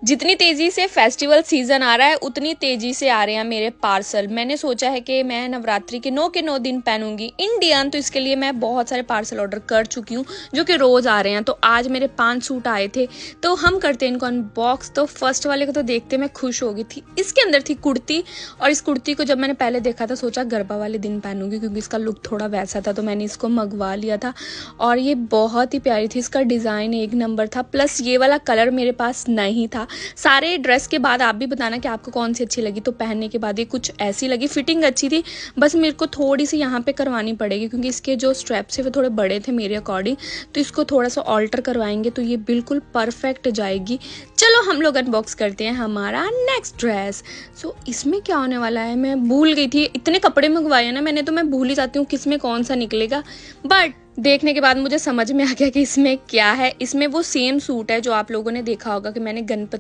जितनी तेजी से फेस्टिवल सीजन आ रहा है उतनी तेजी से आ रहे हैं मेरे पार्सल। मैंने सोचा है कि मैं नवरात्रि के 9 दिन पहनूंगी इंडियन, तो इसके लिए मैं बहुत सारे पार्सल ऑर्डर कर चुकी हूँ जो कि रोज आ रहे हैं। तो आज मेरे 5 सूट आए थे, तो हम करते हैं इनको अनबॉक्स। तो फर्स्ट वाले को तो देखते मैं खुश हो गई थी। इसके अंदर थी कुर्ती, और इस कुर्ती को जब मैंने पहले देखा था सोचा गरबा वाले दिन पहनूंगी क्योंकि इसका लुक थोड़ा वैसा था, तो मैंने इसको मंगवा लिया था। और ये बहुत ही प्यारी थी, इसका डिज़ाइन एक नंबर था, प्लस ये वाला कलर मेरे पास नहीं था। सारे ड्रेस के बाद आप भी बताना कि आपको कौन सी अच्छी लगी। तो पहनने के बाद ये कुछ ऐसी लगी, फिटिंग अच्छी थी, बस मेरे को थोड़ी सी यहाँ पे करवानी पड़ेगी क्योंकि इसके जो स्ट्रैप्स है वो थोड़े बड़े थे मेरे अकॉर्डिंग, तो इसको थोड़ा सा ऑल्टर करवाएंगे तो ये बिल्कुल परफेक्ट जाएगी। चलो हम लोग अनबॉक्स करते हैं हमारा नेक्स्ट ड्रेस। सो इसमें क्या होने वाला है मैं भूल गई थी, इतने कपड़े मंगवाए हैं ना मैंने, तो मैं भूल ही जाती हूँ किस में कौन सा निकलेगा। बट देखने के बाद मुझे समझ में आ गया कि इसमें क्या है। इसमें वो सेम सूट है जो आप लोगों ने देखा होगा कि मैंने गणपति